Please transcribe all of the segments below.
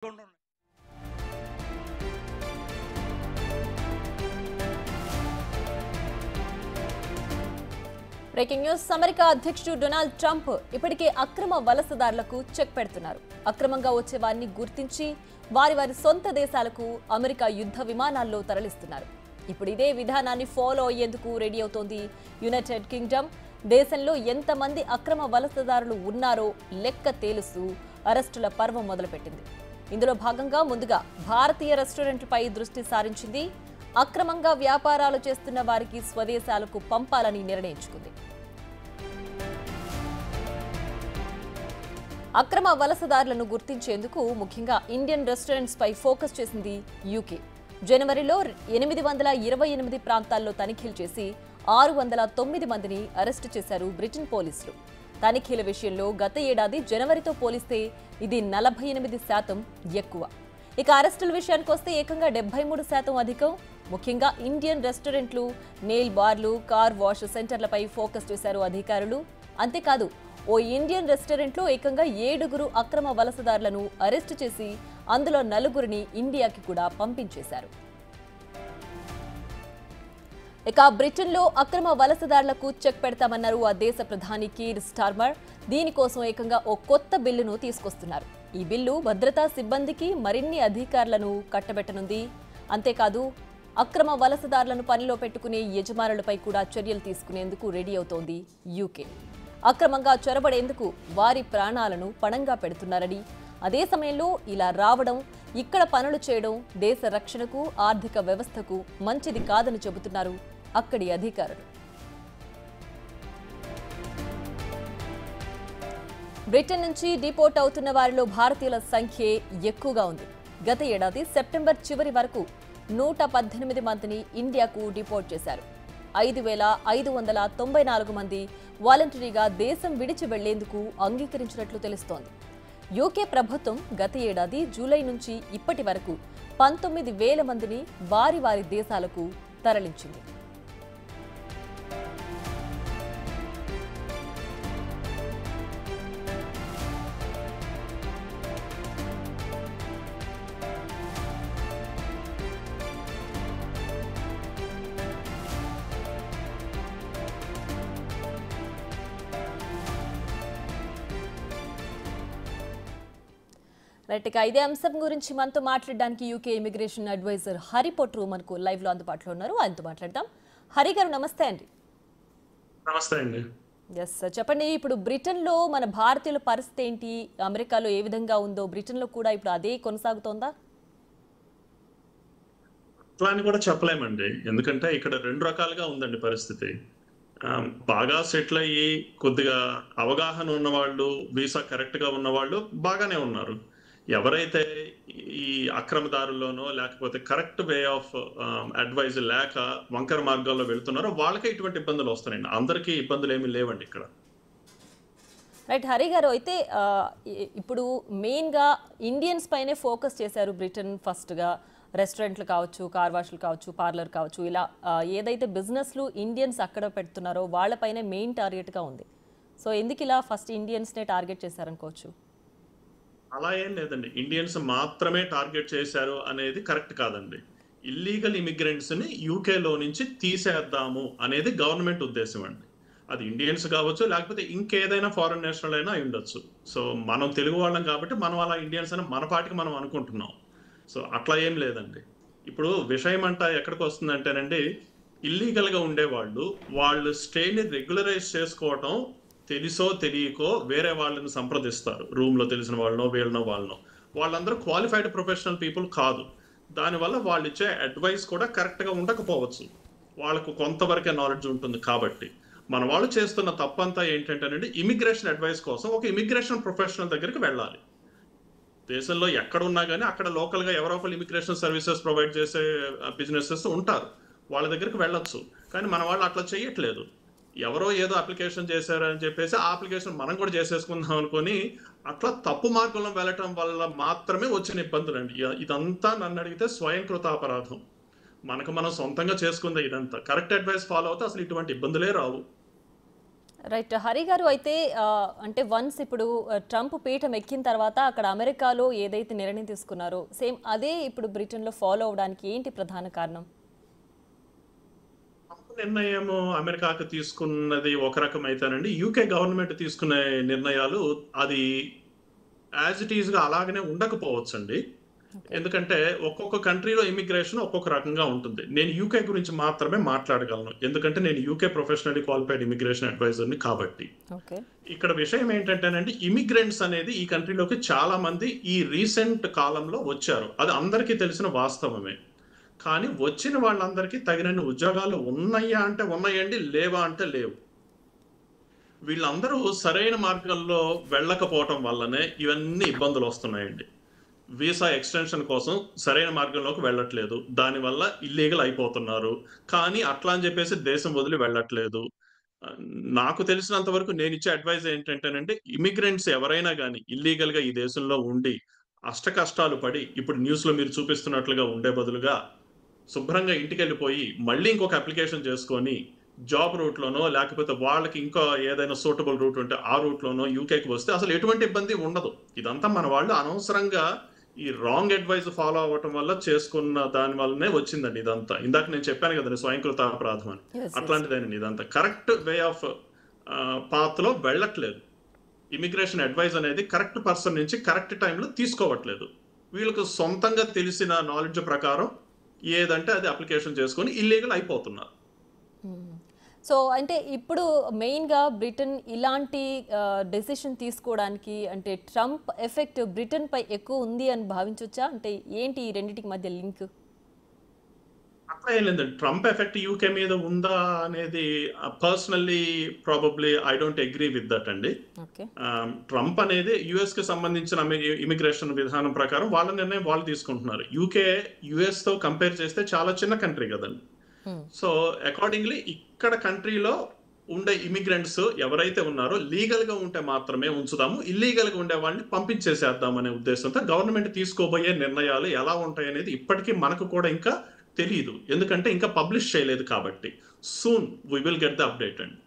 Breaking news. America అధ్యక్షుడు Donald Trump ఇప్పటికే అక్రమ వలసదారులకు చెక్ పెడుతున్నారు. అక్రమంగా వచ్చే వారిని గుర్తించి వారి సొంత దేశాలకు అమెరికా యుద్ధ విమానాల్లో తరలిస్తున్నారు. ఇప్పుడు ఇదే విధానాన్ని ఫాలో అయ్యేందుకు రెడీ అవుతోంది యునైటెడ్ కింగ్డమ్. దేశంలో ఎంతమంది అక్రమ వలసదారులు ఉన్నారో లెక్క తేలుస్తూ అరెస్టుల పర్వం మొదలుపెట్టింది. ఇందులో భాగంగా ముందుగా భారతీయ రెస్టారెంట్లపై దృష్టి సారించింది. అక్రమంగా వ్యాపారాలు చేస్తున్న వారికి స్వదేశాలకు పంపాలని నిర్ణయించుకుంది. అక్రమ వలసదారులను గుర్తించేందుకు ముఖ్యంగా ఇండియన్ రెస్టారెంట్స్ పై ఫోకస్ చేసింది యూకే. జనవరిలో 828 ప్రాంతాల్లో తనిఖీలు చేసి 609 మందిని అరెస్టు చేశారు బ్రిటన్ పోలీసులు. తనిఖీల విషయంలో గత ఏడాది జనవరితో పోలిస్తే ఇది 48% ఎక్కువ. ఇక అరెస్టుల విషయానికి వస్తే ఏకంగా 73% అధికం. ముఖ్యంగా ఇండియన్ రెస్టారెంట్లు, నెయిల్ బార్లు, కార్ వాష్ సెంటర్లపై ఫోకస్ చేశారు అధికారులు. అంతేకాదు ఓ ఇండియన్ రెస్టారెంట్లో ఏకంగా 7 అక్రమ వలసదారులను అరెస్టు చేసి అందులో 4 ఇండియాకి కూడా పంపించేశారు. ఇక బ్రిటన్లో అక్రమ వలసదారులకు చెక్ పెడతామన్నారు ఆ దేశ ప్రధాని కీర్ స్టార్మర్. దీనికోసం ఏకంగా ఓ కొత్త బిల్లును తీసుకొస్తున్నారు. ఈ బిల్లు భద్రతా సిబ్బందికి మరిన్ని అధికారులను కట్టబెట్టనుంది. అంతేకాదు అక్రమ వలసదారులను పనిలో పెట్టుకునే యజమానులపై కూడా చర్యలు తీసుకునేందుకు రెడీ అవుతోంది యూకే. అక్రమంగా చొరబడేందుకు వారి ప్రాణాలను పణంగా పెడుతున్నారని, అదే సమయంలో ఇలా రావడం, ఇక్కడ పనులు చేయడం దేశ రక్షణకు, ఆర్థిక వ్యవస్థకు మంచిది కాదని చెబుతున్నారు అక్కడి అధికారులు. బ్రిటన్ నుంచి డిపోర్ట్ అవుతున్న వారిలో భారతీయుల సంఖ్యే ఎక్కువగా ఉంది. గత ఏడాది సెప్టెంబర్ చివరి వరకు 118 మందిని ఇండియాకు డిపోర్ట్ చేశారు. 5594 మంది వాలంటరీగా దేశం విడిచి వెళ్లేందుకు అంగీకరించినట్లు తెలుస్తోంది. యూకే ప్రభుత్వం గత ఏడాది జూలై నుంచి ఇప్పటి వరకు 19,000 మందిని వారి దేశాలకు తరలించింది. రైట్, ఇక ఇదే అంశం గురించి మనతో మాట్లాడడానికి UK immigration advisor Hari Pottru మనకు లైవ్ లో అందుబాటులో ఉన్నారు. ఆయనతో మాట్లాడదాం. హరి గారు నమస్తే అండి. నమస్తే అండి. ఎస్, చెప్పండి. ఇప్పుడు బ్రిటన్ లో మన భారతీయుల పరిస్థితి ఏంటి? అమెరికాలో ఏ విధంగా ఉందో బ్రిటన్ లో కూడా ఇప్పుడు అదే కొనసాగుతోందా? అట్లా అని కూడా చెప్పలేమండి. ఎందుకంటే ఇక్కడ 2 రకాలుగా ఉందండి పరిస్థితి. బాగా సెటిల్ అయ్యి కొద్దిగా అవగాహన ఉన్నవాళ్ళు, వీసా కరెక్ట్ గా ఉన్నవాళ్ళు బాగానే ఉన్నారు. ఎవరైతే ఈ అక్రమదారుల్లోనో లేకపోతే కరెక్ట్ వే ఆఫ్ అడ్వైజ్ లేక వంకర మార్గాల్లో వెళ్తున్నారో వాళ్ళకే ఇటువంటి ఇబ్బందులు వస్తున్నాయండి. అందరికీ ఇబ్బందులు ఏమీ లేవండి ఇక్కడ. రైట్ హరి గారు, అయితే ఇప్పుడు మెయిన్గా ఇండియన్స్ పైనే ఫోకస్ చేశారు బ్రిటన్. ఫస్ట్గా రెస్టారెంట్లు కావచ్చు, కార్ వాష్లు కావచ్చు, పార్లర్ కావచ్చు, ఇలా ఏదైతే బిజినెస్లు ఇండియన్స్ అక్కడ పెడుతున్నారో వాళ్ళపైనే మెయిన్ టార్గెట్గా ఉంది. సో ఎందుకు ఇలా ఫస్ట్ ఇండియన్స్నే టార్గెట్ చేశారనుకోవచ్చు? అలా ఏం లేదండి. ఇండియన్స్ మాత్రమే టార్గెట్ చేశారు అనేది కరెక్ట్ కాదండి. ఇల్లీగల్ ఇమిగ్రెంట్స్ ని యూకేలో నుంచి తీసేద్దాము అనేది గవర్నమెంట్ ఉద్దేశం అండి. అది ఇండియన్స్ కావచ్చు, లేకపోతే ఇంకేదైనా ఫారెన్ నేషనల్ అయినా అయి ఉండొచ్చు. సో మనం తెలుగు వాళ్ళం కాబట్టి మనం అలా ఇండియన్స్ అని మన పాటికి మనం అనుకుంటున్నాం. సో అట్లా ఏం లేదండి. ఇప్పుడు విషయం అంతా ఎక్కడికి వస్తుందంటేనండి, ఇల్లీగల్గా ఉండేవాళ్ళు వాళ్ళు స్టేని రెగ్యులరైజ్ చేసుకోవటం తెలుసో తెలియకో వేరే వాళ్ళని సంప్రదిస్తారు. రూమ్లో తెలిసిన వాళ్ళనో వాళ్ళనో వాళ్ళందరూ క్వాలిఫైడ్ ప్రొఫెషనల్ పీపుల్ కాదు. దానివల్ల వాళ్ళు ఇచ్చే అడ్వైస్ కూడా కరెక్ట్గా ఉండకపోవచ్చు. వాళ్ళకు కొంతవరకే నాలెడ్జ్ ఉంటుంది. కాబట్టి మన వాళ్ళు చేస్తున్న తప్పంతా ఏంటంటేనండి, ఇమిగ్రేషన్ అడ్వైస్ కోసం ఒక ఇమిగ్రేషన్ ప్రొఫెషనల్ దగ్గరికి వెళ్ళాలి. దేశంలో ఎక్కడున్నా కానీ అక్కడ లోకల్గా ఎవరో ఒకరు ఇమిగ్రేషన్ సర్వీసెస్ ప్రొవైడ్ చేసే బిజినెసెస్ ఉంటారు. వాళ్ళ దగ్గరికి వెళ్ళొచ్చు. కానీ మన వాళ్ళు అట్లా చేయట్లేదు. ఎవరో ఏదో అప్లికేషన్ చేశారని చెప్పేసి ఆ అప్లికేషన్ మనం కూడా చేసేసుకుందాం అనుకొని అట్లా తప్పు మార్గంలో వెళ్ళటం వల్ల మాత్రమే వచ్చిన ఇబ్బందులండి. ఇదంతా నన్ను అడిగితే స్వయంకృత అపరాధం. మనకు మనం సొంతంగా చేసుకుందే ఇదంతా. కరెక్ట్ అడ్వైస్ ఫాలో అవుతే అసలు ఇటువంటి ఇబ్బందులే రావు. రైట్ హరి గారు, అయితే అంటే వన్స్ ఇప్పుడు ట్రంప్ పీఠం ఎక్కిన తర్వాత అక్కడ అమెరికాలో ఏదైతే నిర్ణయం తీసుకున్నారో సేమ్ అదే ఇప్పుడు బ్రిటన్లో ఫాలో అవడానికి ఏంటి ప్రధాన కారణం? ట్రంప్ నిర్ణయము అమెరికాకు తీసుకున్నది ఒక రకం అయితేనండి, యూకే గవర్నమెంట్ తీసుకునే నిర్ణయాలు అది యాజ్ ఇట్ ఈస్ గా అలాగనే ఉండకపోవచ్చండి. ఓకే. ఎందుకంటే ఒక్కొక్క కంట్రీలో ఇమిగ్రేషన్ ఒక్కొక్క రకంగా ఉంటుంది. నేను యూకే గురించి మాత్రమే మాట్లాడగలను. ఎందుకంటే నేను యూకే ప్రొఫెషనల్లీ క్వాలిఫైడ్ ఇమిగ్రేషన్ అడ్వైజర్‌ని కాబట్టి. ఓకే. ఇక్కడ విషయం ఏంటంటేనండి, ఇమిగ్రెంట్స్ అనేది ఈ కంట్రీలోకి చాలా మంది ఈ రీసెంట్ కాలంలో వచ్చారు. అది అందరికీ తెలిసిన వాస్తవమే. కానీ వచ్చిన వాళ్ళందరికీ తగినన్ని ఉద్యోగాలు ఉన్నాయా అంటే ఉన్నాయండి, లేవా అంటే లేవు. వీళ్ళందరూ సరైన మార్గంలో వెళ్ళకపోవటం వల్లనే ఇవన్నీ ఇబ్బందులు వస్తున్నాయండి. వీసా ఎక్స్టెన్షన్ కోసం సరైన మార్గంలోకి వెళ్ళట్లేదు. దానివల్ల ఇల్లీగల్ అయిపోతున్నారు. కానీ అట్లా అని చెప్పేసి దేశం వదిలి వెళ్ళట్లేదు. ఆహ్, నాకు తెలిసినంత వరకు నేనిచ్చే అడ్వైస్ ఏంటంటేనండి, ఇమిగ్రెంట్స్ ఎవరైనా గాని ఇల్లీగల్‌గా ఈ దేశంలో ఉండి, అష్టకష్టాలు పడి, ఇప్పుడు న్యూస్‌లో మీరు చూపిస్తున్నట్లుగా ఉండే బదులుగా, శుభ్రంగా ఇంటికెళ్ళిపోయి, మళ్ళీ ఇంకొక అప్లికేషన్ చేసుకొని, జాబ్ రూట్‌లోనో, లేకపోతే వాళ్ళకి ఇంకా ఏదైనా సూటబుల్ రూట్ ఉంటే ఆ రూట్‌లోనో యూకేకి వస్తే అసలు ఎటువంటి ఇబ్బంది ఉండదు. ఇదంతా మన వాళ్ళు అనవసరంగా ఈ రాంగ్ అడ్వైస్ ఫాలో అవ్వటం వల్ల చేసుకున్న దాని వల్లనే వచ్చిందండి ఇదంతా. ఇందాక నేను చెప్పాను కదండీ, స్వయంకృత అపరాధం అని. Yes, yes. అట్లాంటిదేనండి ఇదంతా. కరెక్ట్ వే ఆఫ్ పాత్‌లో వెళ్ళట్లేదు. ఇమిగ్రేషన్ అడ్వైస్ అనేది కరెక్ట్ పర్సన్ నుంచి కరెక్ట్ టైంలో తీసుకోవట్లేదు. వీళ్ళకి సొంతంగా తెలిసిన నాలెడ్జ్ ప్రకారం ఏదంటే అది అప్లికేషన్ చేసుకొని ఇల్లీగల్ అయిపోతున్నారు. సో అంటే ఇప్పుడు మెయిన్గా బ్రిటన్ ఇలాంటి డెసిషన్ తీసుకోవడానికి అంటే ట్రంప్ ఎఫెక్ట్ బ్రిటన్ పై ఎక్కువ ఉంది అని భావించవచ్చా? అంటే ఏంటి ఈ రెండింటికి మధ్య లింక్? అట్లా ఏం లేదండి. ట్రంప్ ఎఫెక్ట్ యూకే మీద ఉందా అనేది personally probably I don't agree with that అండి. ఓకే. ట్రంప్ అనేది యూఎస్‌కి సంబంధించిన ఇమిగ్రేషన్ విధానం ప్రకారం వాళ్ళ నిర్ణయం వాళ్ళు తీసుకుంటున్నారు. యూకే యూఎస్‌తో కంపేర్ చేస్తే చాలా చిన్న కంట్రీ కదండీ. సో అకార్డింగ్లీ ఇక్కడ కంట్రీలో ఉండే ఇమిగ్రెంట్స్ ఎవరైతే ఉన్నారో లీగల్‌గా ఉంటే మాత్రమే ఉంచుదాము. ఇల్లీగల్‌గా ఉండే వాళ్ళని పంపించేసేద్దాం అనే ఉద్దేశంతో గవర్నమెంట్ తీసుకోబోయే నిర్ణయాలు ఎలా ఉంటాయనేది ఇప్పటికీ మనకు కూడా ఇంకా తెలీదు. ఎందుకంటే ఇంకా పబ్లిష్ చేయలేదు కాబట్టి. Soon we will get the update అండి.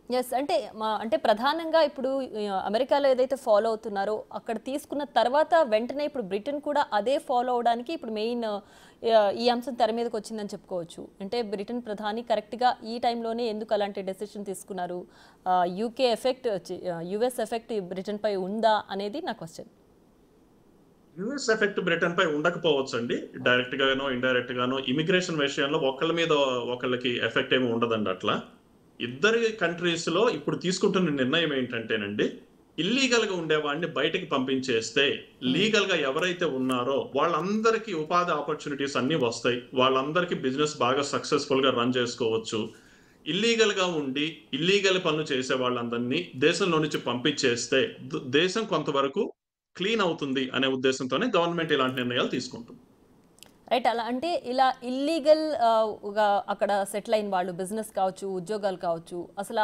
ఎస్. అంటే ప్రధానంగా ఇప్పుడు అమెరికాలో ఏదైతే ఫాలో అవుతున్నారో అక్కడ తీసుకున్న తర్వాత వెంటనే ఇప్పుడు బ్రిటన్ కూడా అదే ఫాలో అవడానికి ఇప్పుడు మెయిన్ ఈ అంశం తెర మీదకి వచ్చిందని చెప్పుకోవచ్చు. అంటే బ్రిటన్ ప్రధాని కరెక్ట్గా ఈ టైంలోనే ఎందుకు అలాంటి డెసిషన్ తీసుకున్నారు? UK effect US effect Britain పై ఉందా అనేది నా క్వశ్చన్. యూఎస్ ఎఫెక్ట్ బ్రిటన్ పై ఉండకపోవచ్చండి. డైరెక్ట్ గానో, ఇండైరెక్ట్ గానో ఇమిగ్రేషన్ విషయంలో ఒకళ్ళ మీద ఒకళ్ళకి ఎఫెక్ట్ ఏమి ఉండదండి అట్లా. ఇద్దరి కంట్రీస్‌లో ఇప్పుడు తీసుకుంటున్న నిర్ణయం ఏంటంటేనండి, ఇల్లీగల్‌గా ఉండేవాడిని బయటికి పంపించేస్తే, లీగల్‌గా ఎవరైతే ఉన్నారో వాళ్ళందరికీ ఉపాధి ఆపర్చునిటీస్ అన్నీ వస్తాయి. వాళ్ళందరికీ బిజినెస్ బాగా సక్సెస్‌ఫుల్‌గా రన్ చేసుకోవచ్చు. ఇల్లీగల్‌గా ఉండి, ఇల్లీగల్ పనులు చేసే వాళ్ళందరినీ దేశంలో నుంచి పంపించేస్తే, దేశం కొంతవరకు క్లీన్ అవుతుంది అనే ఉద్దేశంతోనే గవర్నమెంట్ ఇలాంటి నిర్ణయాలు తీసుకుంటుంది. రైట్. అలా అంటే ఇలా ఇల్లీగల్ గా అక్కడ సెటిల్ అయిన వాళ్ళు బిజినెస్ కావచ్చు, ఉద్యోగాలు కావచ్చు, అసలు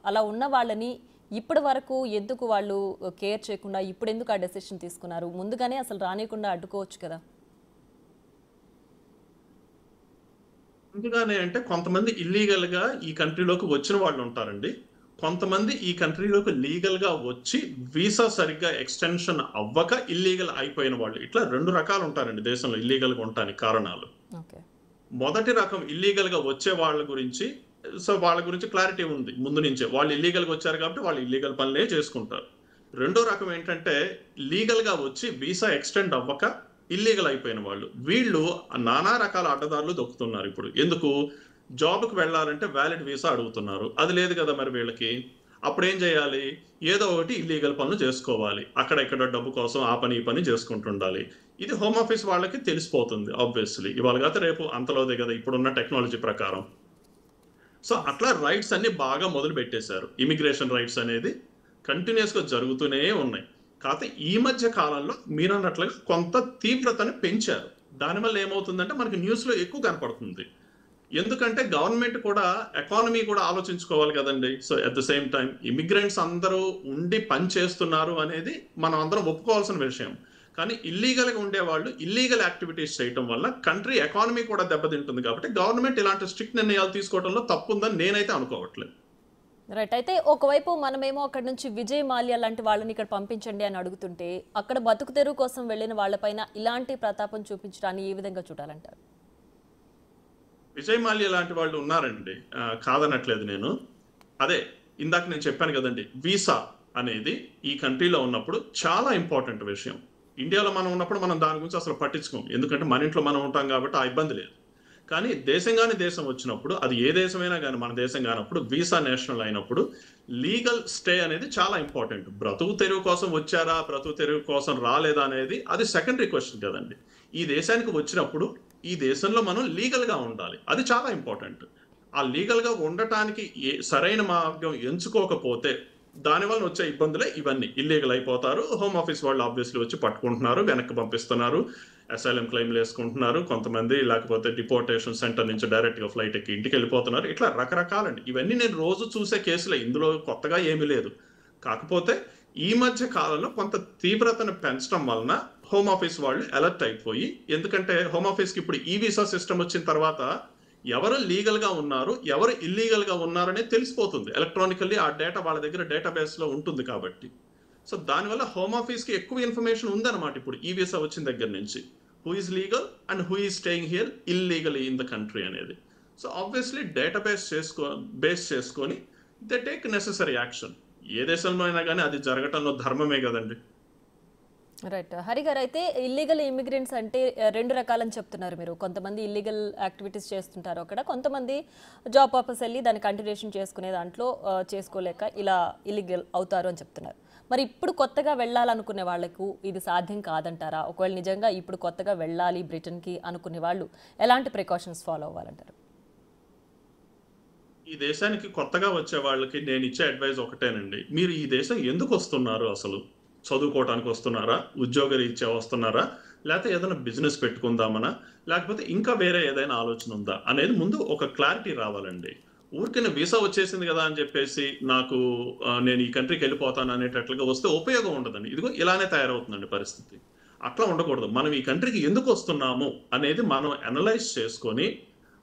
అలా ఉన్న వాళ్ళని ఇప్పటి వరకు ఎందుకు వాళ్ళు కేర్ చేయకుండా ఇప్పుడు ఎందుకు ఆ డెసిషన్ తీసుకున్నారు? ముందుగానే అసలు రానియకుండా అడ్డుకోవచ్చు కదా. ముందుగానే అంటే కొంతమంది ఇల్లీగల్‌గా ఈ కంట్రీలోకి వచ్చిన వాళ్ళు ఉంటారండి. కొంతమంది ఈ కంట్రీలోకి లీగల్‌గా వచ్చి వీసా సరిగ్గా ఎక్స్‌టెన్షన్ అవ్వక ఇల్లీగల్ అయిపోయిన వాళ్ళు. ఇట్లా 2 రకాలు ఉంటారండి దేశంలో ఇల్లీగల్‌గా ఉండటానికి కారణాలు. ఓకే. మొదటి రకం ఇల్లీగల్‌గా వచ్చే వాళ్ళ గురించి వాళ్ళ గురించి క్లారిటీ ఉంది ముందు నుంచే. వాళ్ళు ఇల్లీగల్‌గా వచ్చారు కాబట్టి వాళ్ళు ఇల్లీగల్ పనులే చేసుకుంటారు. రెండో రకం ఏంటంటే లీగల్‌గా వచ్చి వీసా ఎక్స్‌టెండ్ అవ్వక ఇల్లీగల్ అయిపోయిన వాళ్ళు. వీళ్ళు నానా రకాల అడ్డదారులు దొక్కుతున్నారు ఇప్పుడు. ఎందుకు? జాబ్‌కి వెళ్ళాలంటే వాలిడ్ వీసా అడుగుతున్నారు. అది లేదు కదా మరి వీళ్ళకి. అప్పుడేం చేయాలి? ఏదో ఒకటి ఇల్లీగల్ పనులు చేసుకోవాలి. అక్కడ ఇక్కడ డబ్బు కోసం ఆ పని ఈ పని చేసుకుంటుండాలి. ఇది హోమ్ ఆఫీస్ వాళ్ళకి తెలిసిపోతుంది ఆబ్వియస్‌లీ. ఇవాళ కాకపోతే రేపు అంతలోదే కదా ఇప్పుడున్న టెక్నాలజీ ప్రకారం. సో అట్లా రైట్స్ అన్ని బాగా మొదలు పెట్టేశారు. ఇమిగ్రేషన్ రైట్స్ అనేది కంటిన్యూస్‌గా జరుగుతూనే ఉన్నాయి. కాకపోతే ఈ మధ్య కాలంలో మీరన్నట్లుగా కొంత తీవ్రతను పెంచారు. దానివల్ల ఏమవుతుందంటే మనకి న్యూస్‌లో ఎక్కువ కనపడుతుంది. ఎందుకంటే గవర్నమెంట్ కూడా ఎకానమీ కూడా ఆలోచించుకోవాలి కదండీ. So at the same time immigrants అందరూ ఉండి పని చేస్తున్నారు అనేది మనం అందరం ఒప్పుకోవాల్సిన విషయం. కానీ ఇల్లీగల్‌గా ఉండేవాళ్ళు ఇల్లీగల్ యాక్టివిటీస్ చేయటం వల్ల కంట్రీ ఎకానమీ కూడా దెబ్బతింటుంది కాబట్టి గవర్నమెంట్ ఇలాంటి స్ట్రిక్ట్ నిర్ణయాలు తీసుకోవడంలో తప్పుందని నేనైతే అనుకోవట్లేదు. రైట్. అయితే ఒకవైపు మనమేమో అక్కడి నుంచి విజయ్ మాల్యా లాంటి వాళ్ళని ఇక్కడ పంపించండి అని అడుగుతుంటే, అక్కడ బతుకు తెరువు కోసం వెళ్ళిన వాళ్ళపైన ఇలాంటి ప్రతాపం చూపించడాన్ని ఏ విధంగా చూడాలంటారు? విజయ్ మాల్యా లాంటి వాళ్ళు ఉన్నారండి. కాదనట్లేదు నేను. అదే ఇందాక నేను చెప్పాను కదండి, వీసా అనేది ఈ కంట్రీలో ఉన్నప్పుడు చాలా ఇంపార్టెంట్ విషయం. ఇండియాలో మనం ఉన్నప్పుడు మనం దాని గురించి అసలు పట్టించుకోం. ఎందుకంటే మన ఇంట్లో మనం ఉంటాం కాబట్టి ఆ ఇబ్బంది లేదు. కానీ దేశంగాని దేశం వచ్చినప్పుడు, అది ఏ దేశమైనా కానీ మన దేశం కానప్పుడు, వీసా నేషనల్ అయినప్పుడు లీగల్ స్టే అనేది చాలా ఇంపార్టెంట్. బ్రతుకు తెరువు కోసం వచ్చారా, బ్రతుకు తెరువు కోసం రాలేదా అనేది అది సెకండరీ క్వశ్చన్ కదండి. ఈ దేశానికి వచ్చినప్పుడు ఈ దేశంలో మనం లీగల్ గా ఉండాలి. అది చాలా ఇంపార్టెంట్. ఆ లీగల్ గా ఉండటానికి సరైన మార్గం ఎంచుకోకపోతే దానివల్ల వచ్చే ఇబ్బందులే ఇవన్నీ. ఇల్లీగల్ అయిపోతారు. హోమ్ ఆఫీస్ వాళ్ళు ఆబ్వియస్లీ వచ్చి పట్టుకుంటున్నారు, వెనక్కి పంపిస్తున్నారు, అసైలం క్లెయిమ్లు వేసుకుంటున్నారు కొంతమంది, లేకపోతే డిపోర్టేషన్ సెంటర్ నుంచి డైరెక్ట్ గా ఫ్లైట్ ఎక్కి ఇంటికి వెళ్ళిపోతున్నారు. ఇట్లా రకరకాలండి. ఇవన్నీ నేను రోజు చూసే కేసులే, ఇందులో కొత్తగా ఏమీ లేదు. కాకపోతే ఈ మధ్య కాలంలో కొంత తీవ్రతను పెంచడం వలన హోమ్ ఆఫీస్ వాళ్ళు అలర్ట్ అయిపోయి, ఎందుకంటే హోమ్ ఆఫీస్కి ఇప్పుడు ఈ వీసా సిస్టమ్ వచ్చిన తర్వాత ఎవరు లీగల్ గా ఉన్నారు, ఎవరు ఇల్లీగల్ గా ఉన్నారనే తెలిసిపోతుంది. ఎలక్ట్రానికల్లీ ఆ డేటా వాళ్ళ దగ్గర డేటాబేస్ లో ఉంటుంది కాబట్టి. సో దానివల్ల హోమ్ ఆఫీస్ కి ఎక్కువ ఇన్ఫర్మేషన్ ఉందన్నమాట ఇప్పుడు ఈ వీసా వచ్చిన దగ్గర నుంచి. Who is legal and who is staying here illegally in the country అనేది. సో ఆబ్వియస్లీ డేటాబేస్ బేస్ చేసుకొని దే టేక్ నెసెసరీ యాక్షన్. ఏ దేశంలో అయినా కానీ అది జరగటంలో ధర్మమే కదండి. రైట్. హరి గారు, అయితే ఇల్లీగల్ ఇమిగ్రెంట్స్ అంటే రెండు రకాలని చెప్తున్నారు మీరు. కొంతమంది ఇల్లీగల్ యాక్టివిటీస్ చేస్తుంటారు అక్కడ, కొంతమంది జాబ్ పర్పస్ వెళ్ళి దాన్ని కంటిన్యూషన్ చేసుకునే దాంట్లో చేసుకోలేక ఇలా ఇల్లీగల్ అవుతారు అని చెప్తున్నారు. మరి ఇప్పుడు కొత్తగా వెళ్ళాలనుకునే వాళ్ళకు ఇది సాధ్యం కాదంటారా? ఒకవేళ నిజంగా ఇప్పుడు కొత్తగా వెళ్ళాలి బ్రిటన్కి అనుకునే వాళ్ళు ఎలాంటి ప్రికాషన్స్ ఫాలో అవ్వాలంటారు? ఈ దేశానికి కొత్తగా వచ్చే వాళ్ళకి నేను ఇచ్చే అడ్వైజ్ ఒకటేనండి. మీరు ఈ దేశం ఎందుకు వస్తున్నారు? అసలు చదువుకోవటానికి వస్తున్నారా, ఉద్యోగరీత్యా వస్తున్నారా, లేకపోతే ఏదైనా బిజినెస్ పెట్టుకుందామనా, లేకపోతే ఇంకా వేరే ఏదైనా ఆలోచన ఉందా అనేది ముందు ఒక క్లారిటీ రావాలండి. ఊరికే వీసా వచ్చేసింది కదా అని చెప్పేసి నాకు నేను ఈ కంట్రీకి వెళ్ళిపోతాను అనేటట్లుగా వస్తే ఉపయోగం ఉండదండి. ఇదిగో ఇలానే తయారవుతుందండి పరిస్థితి. అట్లా ఉండకూడదు. మనం ఈ కంట్రీకి ఎందుకు వస్తున్నాము అనేది మనం అనలైజ్ చేసుకొని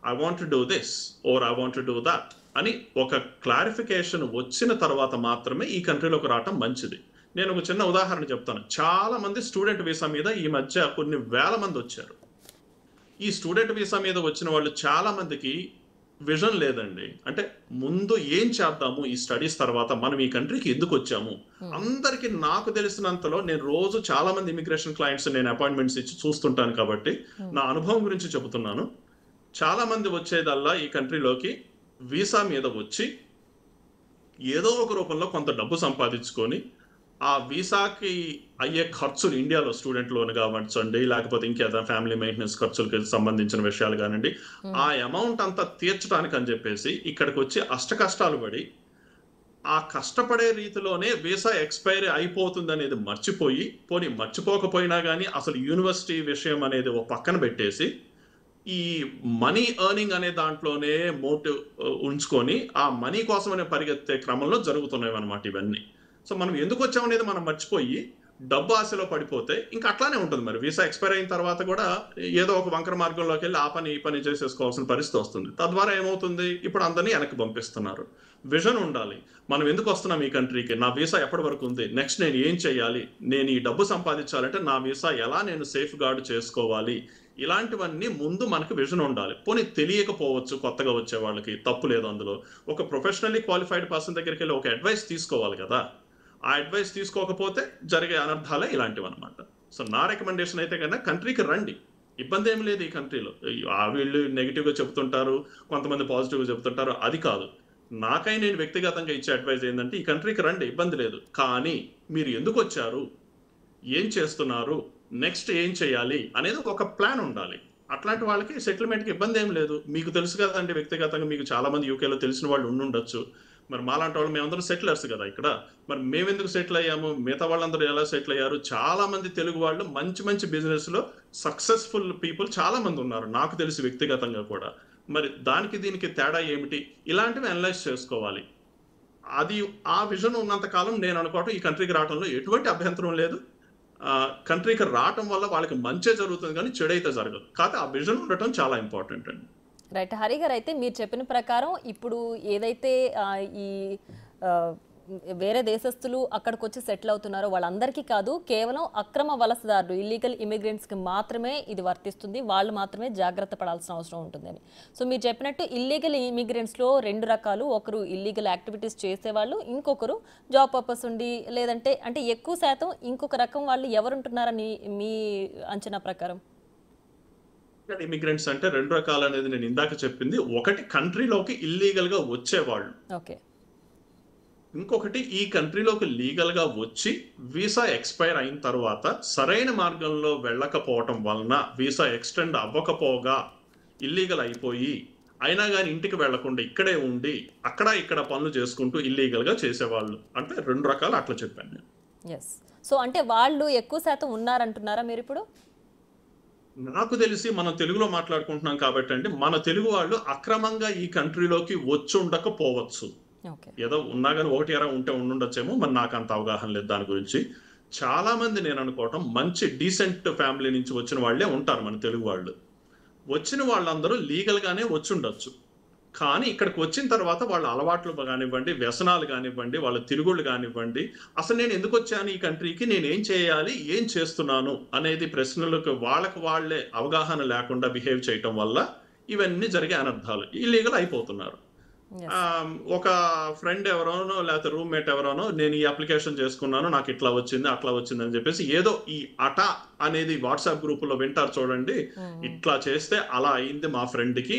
I want to do this or I want to do that అని ఒక క్లారిఫికేషన్ వచ్చిన తర్వాత మాత్రమే ఈ కంట్రీలోకి రావటం మంచిది. నేను ఒక చిన్న ఉదాహరణ చెప్తాను. చాలా మంది స్టూడెంట్ వీసా మీద ఈ మధ్య కొన్ని వేల మంది వచ్చారు. ఈ స్టూడెంట్ వీసా మీద వచ్చిన వాళ్ళు చాలా మందికి విజన్ లేదండి. అంటే ముందు ఏం చేద్దాము ఈ స్టడీస్ తర్వాత, మనం ఈ కంట్రీకి ఎందుకు వచ్చాము. అందరికీ నాకు తెలిసినంతలో, నేను రోజు చాలా మంది ఇమిగ్రేషన్ క్లయింట్స్ నేను అపాయింట్మెంట్స్ ఇచ్చి చూస్తుంటాను కాబట్టి నా అనుభవం గురించి చెబుతున్నాను. చాలా మంది వచ్చేదల్లా ఈ కంట్రీలోకి వీసా మీద వచ్చి ఏదో ఒక రూపంలో కొంత డబ్బు సంపాదించుకొని ఆ వీసాకి అయ్యే ఖర్చులు, ఇండియాలో స్టూడెంట్ లోన్ కావచ్చండి, లేకపోతే ఇంకేదైనా ఫ్యామిలీ మెయింటెనెన్స్ ఖర్చులకి సంబంధించిన విషయాలు కానివ్వండి, ఆ అమౌంట్ అంతా తీర్చడానికి అని చెప్పేసి ఇక్కడికి వచ్చి కష్టాలు పడి ఆ కష్టపడే రీతిలోనే వీసా ఎక్స్పైరీ అయిపోతుంది అనేది మర్చిపోయి, మర్చిపోకపోయినా కానీ అసలు యూనివర్సిటీ విషయం అనేది ఒక పక్కన పెట్టేసి ఈ మనీ ఎర్నింగ్ అనే దాంట్లోనే మోటివ్ ఉంచుకొని ఆ మనీ కోసం అనే పరిగెత్తే క్రమంలో జరుగుతున్నాయి అన్నమాట ఇవన్నీ. సో మనం ఎందుకు వచ్చామనేది మనం మర్చిపోయి డబ్బు ఆశలో పడిపోతే ఇంకా అట్లానే ఉంటుంది. మరి వీసా ఎక్స్పైర్ అయిన తర్వాత కూడా ఏదో ఒక వంకర మార్గంలోకి వెళ్ళి ఆ పని చేసేసుకోవాల్సిన పరిస్థితి వస్తుంది. తద్వారా ఏమవుతుంది, ఇప్పుడు అందరినీ వెనక్కి పంపిస్తున్నారు. విజన్ ఉండాలి. మనం ఎందుకు వస్తున్నాం ఈ కంట్రీకి, నా వీసా ఎప్పటి వరకు ఉంది, నెక్స్ట్ నేను ఏం చేయాలి, నేను ఈ డబ్బు సంపాదించాలంటే నా వీసా ఎలా నేను సేఫ్ గార్డ్ చేసుకోవాలి, ఇలాంటివన్నీ ముందు మనకు విజన్ ఉండాలి. పోనీ తెలియకపోవచ్చు కొత్తగా వచ్చే వాళ్ళకి, తప్పు లేదు అందులో. ఒక ప్రొఫెషనల్లీ క్వాలిఫైడ్ పర్సన్ దగ్గరికి వెళ్ళి ఒక అడ్వైస్ తీసుకోవాలి కదా. ఆ అడ్వైస్ తీసుకోకపోతే జరిగే అనర్థాలే ఇలాంటివి అనమాట. సో నా రికమెండేషన్ అయితే కన్నా కంట్రీకి రండి, ఇబ్బంది ఏమి లేదు ఈ కంట్రీలో. వీళ్ళు నెగిటివ్గా చెప్తుంటారు, కొంతమంది పాజిటివ్గా చెప్తుంటారు, అది కాదు. నేను వ్యక్తిగతంగా ఇచ్చే అడ్వైజ్ ఏంటంటే ఈ కంట్రీకి రండి, ఇబ్బంది లేదు. కానీ మీరు ఎందుకు వచ్చారు, ఏం చేస్తున్నారు, నెక్స్ట్ ఏం చేయాలి అనేది ఒక ప్లాన్ ఉండాలి. అట్లాంటి వాళ్ళకి సెటిల్మెంట్కి ఇబ్బంది ఏం లేదు. మీకు తెలుసు కదండి, వ్యక్తిగతంగా మీకు చాలా మంది యూకేలో తెలిసిన వాళ్ళు ఉండుండొచ్చు. మరి మాలాంటి వాళ్ళు మేమందరం సెటిలర్స్ కదా ఇక్కడ. మరి మేమెందుకు సెటిల్ అయ్యాము, మిగతా వాళ్ళందరూ ఎలా సెటిల్ అయ్యారు? చాలా మంది తెలుగు వాళ్ళు మంచి బిజినెస్ లో సక్సెస్ఫుల్ పీపుల్ చాలా మంది ఉన్నారు, నాకు తెలిసి వ్యక్తిగతంగా కూడా. మరి దానికి దీనికి తేడా ఏమిటి, ఇలాంటివి అనలైజ్ చేసుకోవాలి. అది ఆ విజన్ ఉన్నంత కాలం నేను అనుకోవటం ఈ కంట్రీకి రావడంలో ఎటువంటి అభ్యంతరం లేదు. కంట్రీకి రావటం వల్ల వాళ్ళకి మంచి జరుగుతుంది కానీ చెడైతే జరగదు. కాకపోతే ఆ విజన్ ఉండటం చాలా ఇంపార్టెంట్ అండి. రైట్. హరి గారు, అయితే మీరు చెప్పిన ప్రకారం ఇప్పుడు ఏదైతే ఈ ఆ, వేరే దేశస్తులు అక్కడికి వచ్చి సెటిల్ అవుతున్నారో వాళ్ళందరికీ కాదు, కేవలం అక్రమ వలసదారులు ఇల్లీగల్ ఇమిగ్రెంట్స్కి మాత్రమే ఇది వర్తిస్తుంది, వాళ్ళు మాత్రమే జాగ్రత్త పడాల్సిన అవసరం ఉంటుందని. సో మీరు చెప్పినట్టు ఇల్లీగల్ ఇమిగ్రెంట్స్లో రెండు రకాలు, ఒకరు ఇల్లీగల్ యాక్టివిటీస్ చేసేవాళ్ళు, ఇంకొకరు జాబ్ పర్పస్ ఉండి, లేదంటే అంటే ఎక్కువ శాతం ఇంకొక రకం వాళ్ళు ఎవరుంటున్నారని మీ అంచనా ప్రకారం? ఇమిగ్రెంట్స్ అంటే రెండు రకాలు అనేది నేను ఇందాక చెప్పింది. ఒకటి కంట్రీలోకి ఇల్లీగల్ గా వచ్చేవాళ్ళు, ఓకే. ఇంకొకటి ఈ కంట్రీలోకి లీగల్ గా వచ్చి వీసా ఎక్స్పైర్ అయిన తర్వాత సరైన మార్గంలో వెళ్ళకపోవటం వలన వీసా ఎక్స్టెండ్ అవ్వకపోగా ఇల్లీగల్ అయిపోయి అయినా కానీ ఇంటికి వెళ్లకుండా ఇక్కడే ఉండి అక్కడ ఇక్కడ పనులు చేసుకుంటూ ఇల్లీగల్ గా చేసేవాళ్ళు. అంటే రెండు రకాలు అట్లా చెప్పాను నేను. ఎస్. సో అంటే వాళ్ళు ఎక్కువ శాతం ఉన్నారంటున్నారా మీరు ఇప్పుడు? నాకు తెలిసి మనం తెలుగులో మాట్లాడుకుంటున్నాం కాబట్టి అండి, మన తెలుగు వాళ్ళు అక్రమంగా ఈ కంట్రీలోకి వచ్చి ఉండకపోవచ్చు. ఓకే. ఏదో ఉన్నా కానీ ఒకటి ఎరా ఉంటే ఉండుండొచ్చేమో, మరి నాకు అంత అవగాహన లేదు దాని గురించి. చాలా మంది నేను అనుకోవటం మంచి డీసెంట్ ఫ్యామిలీ నుంచి వచ్చిన వాళ్ళే ఉంటారు మన తెలుగు వాళ్ళు. వచ్చిన వాళ్ళందరూ లీగల్ గానే వచ్చి ఉండొచ్చు, కానీ ఇక్కడికి వచ్చిన తర్వాత వాళ్ళ అలవాట్లు కానివ్వండి, వ్యసనాలు కానివ్వండి, వాళ్ళ తిరుగుళ్ళు కానివ్వండి, అసలు నేను ఎందుకు వచ్చాను ఈ కంట్రీకి, నేను ఏం చేయాలి, ఏం చేస్తున్నాను అనేది ప్రశ్నలకు వాళ్ళకు వాళ్ళే అవగాహన లేకుండా బిహేవ్ చేయటం వల్ల ఇవన్నీ జరిగే అనర్థాలు, ఇల్లీగల్ అయిపోతున్నారు. ఒక ఫ్రెండ్ ఎవరోనో లేకపోతే రూమ్మేట్ ఎవరోనో నేను ఈ అప్లికేషన్ చేసుకున్నాను, నాకు ఇట్లా వచ్చింది అట్లా వచ్చింది అని చెప్పేసి ఏదో ఈ అటా అనేది వాట్సాప్ గ్రూపుల్లో వింటారు చూడండి, ఇట్లా చేస్తే అలా అయింది మా ఫ్రెండ్కి,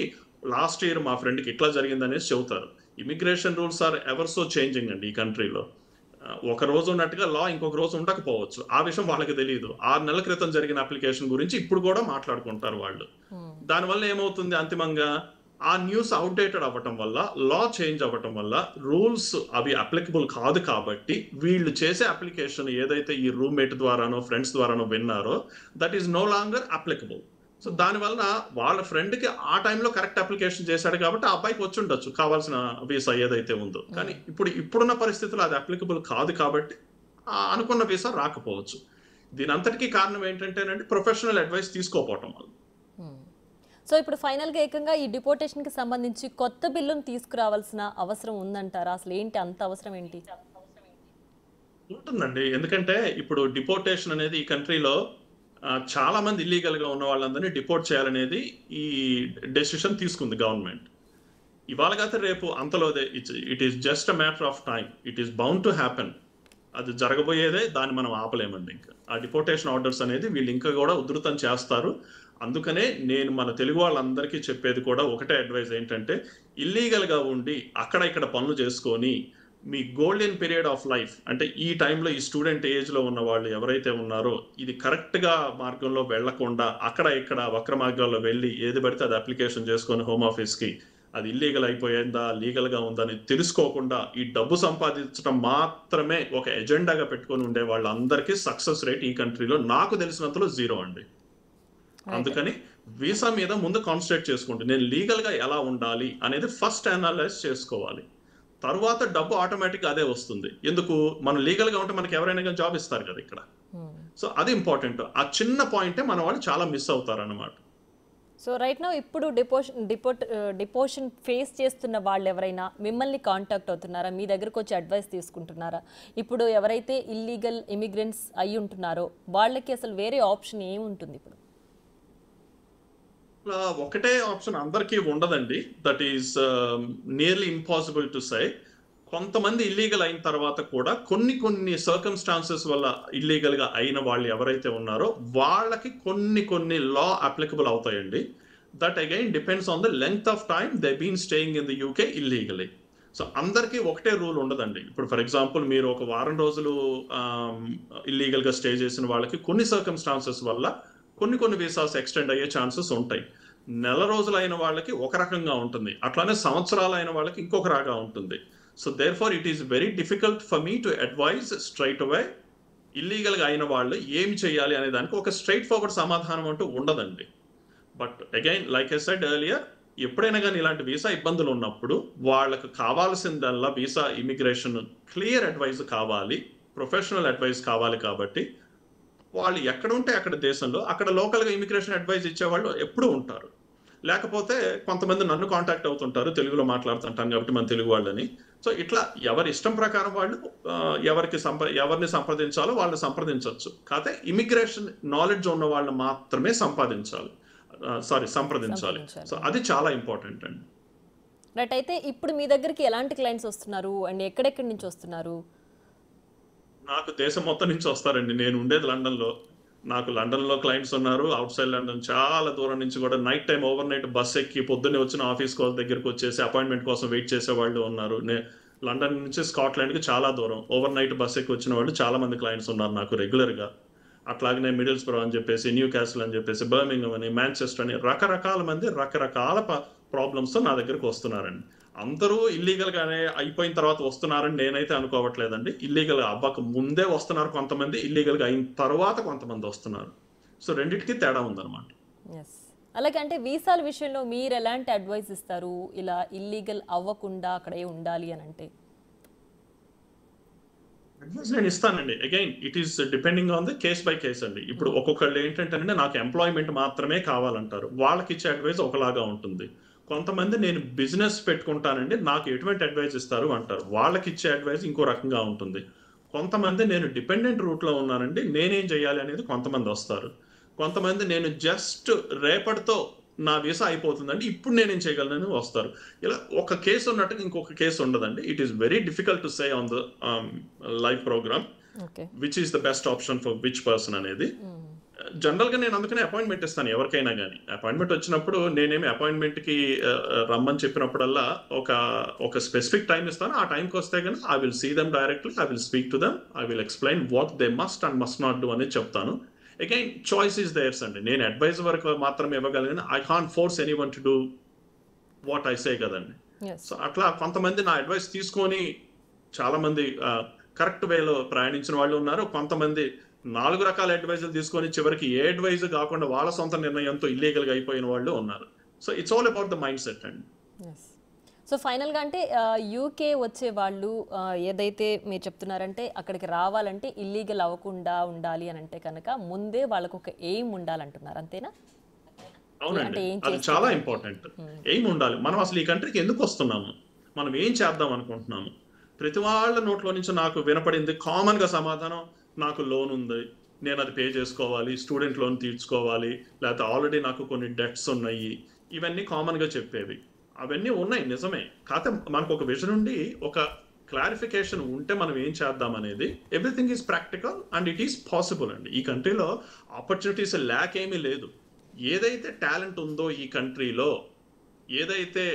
లాస్ట్ ఇయర్ మా ఫ్రెండ్కి ఇట్లా జరిగింది అనేసి చెబుతారు. Immigration rules are ever so changing అండి ఈ కంట్రీలో. ఒక రోజు ఉన్నట్టుగా లా ఇంకొక రోజు ఉండకపోవచ్చు, ఆ విషయం వాళ్ళకి తెలియదు. 6 నెలల క్రితం జరిగిన అప్లికేషన్ గురించి ఇప్పుడు కూడా మాట్లాడుకుంటారు వాళ్ళు. దానివల్ల ఏమవుతుంది, అంతిమంగా ఆ న్యూస్ అవుట్డేటెడ్ అవ్వటం వల్ల, లా చేంజ్ అవ్వటం వల్ల రూల్స్ అవి అప్లికబుల్ కాదు కాబట్టి వీళ్ళు చేసే అప్లికేషన్ ఏదైతే ఈ రూమ్మేట్ ద్వారానో ఫ్రెండ్స్ ద్వారానో విన్నారో that is no longer applicable. So దానివల్ల వాళ్ళ ఫ్రెండ్కి ఆ టైంలో కరెక్ట్ అప్లికేషన్ చేశాడు కాబట్టి ఆ అబ్బాయికి వచ్చి ఉండొచ్చు కావాల్సిన వీసా ఏదైతే ఉందో. కానీ ఇప్పుడున్న పరిస్థితుల్లో అది అప్లికబుల్ కాదు కాబట్టి అనుకున్న వీసా రాకపోవచ్చు. దీని అంతటికీ కారణం ఏంటంటేనండి ప్రొఫెషనల్ అడ్వైస్ తీసుకోకపోవటం వల్ల. సో ఇప్పుడు ఫైనల్గా ఏకంగా ఈ డిపోర్టేషన్కి సంబంధించి కొత్త బిల్లును తీసుకురావాల్సిన అవసరం ఉందంటారా? అసలు ఏంటి అంత అవసరం ఏంటి? ఉంటుందండి, ఎందుకంటే ఇప్పుడు డిపోర్టేషన్ అనేది ఈ కంట్రీలో చాలా మంది ఇల్లీగల్ గా ఉన్న వాళ్ళందరినీ డిపోర్ట్ చేయాలనేది ఈ డెసిషన్ తీసుకుంది గవర్నమెంట్. ఇవాళ కాదు రేపు అంతలోదే, it is just a matter of time, it is bound to happen. అది జరగబోయేదే, దాన్ని మనం ఆపలేమండి. ఇంకా ఆ డిపోర్టేషన్ ఆర్డర్స్ అనేది వీళ్ళు ఇంకా కూడా ఉధృతం చేస్తారు. అందుకనే నేను మన తెలుగు వాళ్ళందరికీ చెప్పేది కూడా ఒకటే అడ్వైజ్ ఏంటంటే, ఇల్లీగల్ గా ఉండి అక్కడ ఇక్కడ పనులు చేసుకొని మీ గోల్డెన్ పీరియడ్ ఆఫ్ లైఫ్, అంటే ఈ టైంలో ఈ స్టూడెంట్ ఏజ్ లో ఉన్న వాళ్ళు ఎవరైతే ఉన్నారో ఇది కరెక్ట్ గా మార్గంలో వెళ్లకుండా అక్కడ ఇక్కడ వక్ర మార్గాల్లో వెళ్ళి ఏది పడితే అది అప్లికేషన్ చేసుకొని హోమ్ ఆఫీస్ కి అది ఇల్లీగల్ అయిపోయిందా లీగల్ గా ఉందా అని తెలుసుకోకుండా ఈ డబ్బు సంపాదించడం మాత్రమే ఒక ఎజెండాగా పెట్టుకొని ఉండే వాళ్ళందరికీ సక్సెస్ రేట్ ఈ కంట్రీలో నాకు తెలిసినంతలో 0 అండి. అందుకని వీసా మీద ముందు కాన్సన్ట్రేట్ చేసుకోండి, నేను లీగల్ గా ఎలా ఉండాలి అనేది ఫస్ట్ అనలైజ్ చేసుకోవాలి. తర్వాత డబ్బు ఆటోమేటిక్ అదే వస్తుంది. ఎందుకు, మనం లీగల్ గా ఉంటే మనకి ఎవరైనా జాబ్ ఇస్తారు కదా ఇక్కడ. సో అది ఇంపార్టెంట్. ఆ చిన్న పాయింటే మన వాళ్ళు చాలా మిస్ అవుతారు అన్నమాట. సో రైట్ నౌ ఇప్పుడు డిపోషన్ ఫేస్ చేస్తున్న వాళ్ళు ఎవరైనా మిమ్మల్ని కాంటాక్ట్ అవుతున్నారా? మీ దగ్గరకు వచ్చి అడ్వైస్ తీసుకుంటున్నారా? ఇప్పుడు ఎవరైతే ఇల్లీగల్ ఇమిగ్రెంట్స్ అయి ఉంటున్నారో వాళ్ళకి అసలు వేరే ఆప్షన్ ఏముంటుంది ఇప్పుడు? ఒకటే ఆప్షన్ అందరికీ ఉండదండి. That is nearly impossible to say. కొంతమంది ఇల్లీగల్ అయిన తర్వాత కూడా కొన్ని సర్కమ్స్టాన్సెస్ వల్ల ఇల్లీగల్ గా అయిన వాళ్ళు ఎవరైతే ఉన్నారో వాళ్ళకి కొన్ని లా అప్లికబుల్ అవుతాయండి. That again depends on the length of time they been staying in the UK illegally. So అందరికీ ఒకటే రూల్ ఉండదండి. ఇప్పుడు ఫర్ ఎగ్జాంపుల్ మీరు ఒక వారం రోజులు ఇల్లీగల్ గా స్టే చేసిన వాళ్ళకి కొన్ని సర్కమ్స్టాన్సెస్ వల్ల కొన్ని వీసాస్ ఎక్స్టెండ్ అయ్యే ఛాన్సెస్ ఉంటాయి. నెల రోజులు అయిన వాళ్ళకి ఒక రకంగా ఉంటుంది, అట్లానే సంవత్సరాలు అయిన వాళ్ళకి ఇంకొక రకంగా ఉంటుంది. So therefore it is very difficult for me to advise straight away illegal గా అయిన వాళ్ళు ఏమి చేయాలి అనే దానికి ఒక స్ట్రైట్ ఫార్వర్డ్ సమాధానం అంటూ ఉండదండి. But again like I said earlier, ఎప్పుడైనా కానీ ఇలాంటి వీసా ఇబ్బందులు ఉన్నప్పుడు వాళ్ళకు కావాల్సిందల్లా వీసా ఇమిగ్రేషన్ క్లియర్ అడ్వైజ్ కావాలి, ప్రొఫెషనల్ అడ్వైజ్ కావాలి. కాబట్టి వాళ్ళు ఎక్కడ ఉంటే అక్కడ దేశంలో అక్కడ లోకల్గా ఇమిగ్రేషన్ అడ్వైజ్ ఇచ్చేవాళ్ళు ఎప్పుడూ ఉంటారు. లేకపోతే కొంతమంది నన్ను కాంటాక్ట్ అవుతుంటారు, తెలుగులో మాట్లాడుతుంటాను కాబట్టి మన తెలుగు వాళ్ళని. సో ఇట్లా ఎవరి ఇష్టం ప్రకారం వాళ్ళు ఎవరిని సంప్రదించాలో వాళ్ళు సంప్రదించవచ్చు. కాకపోతే ఇమిగ్రేషన్ నాలెడ్జ్ ఉన్న వాళ్ళు మాత్రమే సంప్రదించాలి. సో అది చాలా ఇంపార్టెంట్ అండి. రైట్. అయితే ఇప్పుడు మీ దగ్గరికి ఎలాంటి క్లయింట్స్ వస్తున్నారు అండ్ ఎక్కడెక్కడి నుంచి వస్తున్నారు? నాకు దేశం మొత్తం నుంచి వస్తారండి. నేను ఉండేది లండన్‌లో. నాకు లండన్‌లో క్లయింట్స్ ఉన్నారు. ఔట్ సైడ్ లండన్ చాలా దూరం నుంచి కూడా night time over night bus ఎక్కి పొద్దున్నే వచ్చిన ఆఫీస్ కాల్ దగ్గరికి వచ్చేసి అపాయింట్మెంట్ కోసం వెయిట్ చేసే వాళ్ళు ఉన్నారు. లండన్ నుంచి స్కాట్లాండ్‌కి చాలా దూరం. ఓవర్ నైట్ బస్ ఎక్కి వచ్చిన వాళ్ళు చాలా మంది క్లయింట్స్ ఉన్నారు నాకు రెగ్యులర్‌గా. అట్లాగనే మిడిల్స్బ్రో అని చెప్పేసి, న్యూ క్యాసిల్ అని చెప్పేసి, బర్మింఘమ్ అని, మాంచెస్టర్ అని రకరకాల మంది రకరకాల ప్రాబ్లమ్స్‌తో నా దగ్గరికి వస్తున్నారండి. అందరూ ఇల్లీగల్ గానే అయిపోయిన తర్వాత వస్తున్నారని నేనైతే అనుకోవట్లేదండి. ఇల్లీగల్ అవ్వక ముందే వస్తున్నారు కొంతమంది, ఇల్లీగల్ గా అయిన తర్వాత కొంతమంది వస్తున్నారు. సో రెండిటికి తేడా ఉందన్నమాట. అలాగే అంటే వీసాల విషయంలో మీరు ఎలాంటి అడ్వైస్ ఇస్తారు? ఇలా ఇల్లీగల్ అవ్వకుండా అక్కడే ఉండాలి అని అంటే అడ్వైస్ నేను ఇస్తానండి. Again it is depending on the case by case అండి. ఇప్పుడు ఒక్కొక్కళ్ళు ఏంటంటే నాకు ఎంప్లాయ్మెంట్ మాత్రమే కావాలంటారు. వాళ్ళకి ఇచ్చే అడ్వైస్ ఒకలాగా ఉంటుంది. కొంతమంది నేను బిజినెస్ పెట్టుకుంటానండి, నాకు ఎటువంటి అడ్వైస్ ఇస్తారు అంటారు. వాళ్ళకి ఇచ్చే అడ్వైస్ ఇంకో రకంగా ఉంటుంది. కొంతమంది నేను డిపెండెంట్ రూట్లో ఉన్నానండి, నేనేం చేయాలి అనేది కొంతమంది వస్తారు. కొంతమంది నేను జస్ట్ రేపటితో నా వీసా అయిపోతుందండి, ఇప్పుడు నేనేం చేయగలను వస్తారు. ఇలా ఒక కేసు ఉన్నట్టుగా ఇంకొక కేసు ఉండదండి. It is very difficult to say on the live program which is the best option for which person అనేది. జనరల్ గా నేను అందుకనే అపాయింట్మెంట్ ఇస్తాను ఎవరికైనా కానీ. అపాయింట్మెంట్ వచ్చినప్పుడు నేనేమి అపాయింట్మెంట్ కి రమ్మని చెప్పినప్పుడల్లా ఒక స్పెసిఫిక్ టైం ఇస్తాను. ఆ టైంకి వస్తే కనుక I will see them directly, I will speak to them, I will explain what they must and must not do అనేది చెప్తాను. అగైన్ చాయిస్ ఈస్ దేర్స్ అండి. నేను అడ్వైజ్ వరకు మాత్రం ఇవ్వగలను. I can't force anyone to do what I say కదండి. So అట్లా కొంతమంది నా అడ్వైస్ తీసుకొని చాలా మంది కరెక్ట్ వేలో ప్రయాణించిన వాళ్ళు ఉన్నారు. కొంతమంది 4 రకాల అడ్వైజులు తీసుకొని చివరికి ఏ అడ్వైజ్ కాకుండా వాళ్ళ సొంత నిర్ణయంతో ఇల్లీగల్ గా అయిపోయిన వాళ్ళు ఉన్నారు. So it's all about the mind set అండి. సో ఫైనల్గా అంటే యూకే వచ్చే వాళ్ళు ఏదైతే మీరు చెప్తున్నారంటే అక్కడికి రావాలంటే ఇల్లీగల్ అవ్వకుండా ఉండాలి అని అంటే కనుక ముందే వాళ్ళకు ఒక ఎయిమ్ ఉండాలంటున్నారు, అంతేనా? అవునండి, అది చాలా ఇంపార్టెంట్. ఎయిమ్ ఉండాలి. మనం అసలు ఈ కంట్రీకి ఎందుకు వస్తున్నాము, మనం ఏం చేద్దాం అనుకుంటున్నాము. ప్రతి వాళ్ళ నోట్లో నుంచి నాకు వినపడింది కామన్ గా సమాధానం, నాకు లోన్ ఉంది, నేను అది పే చేసుకోవాలి, స్టూడెంట్ లోన్ తీర్చుకోవాలి, లేకపోతే ఆల్రెడీ నాకు కొన్ని డెట్స్ ఉన్నాయి, ఇవన్నీ కామన్ గా చెప్పేవి. అవన్నీ ఉన్నాయి నిజమే. కాకపోతే మనకు ఒక విజన్ ఉండి ఒక క్లారిఫికేషన్ ఉంటే మనం ఏం చేద్దాం అనేది, everything is practical and it is possible అండి. ఈ కంట్రీలో ఆపర్చునిటీస్ ల్యాక్ ఏమీ లేదు. ఏదైతే టాలెంట్ ఉందో ఈ కంట్రీలో, ఏదైతే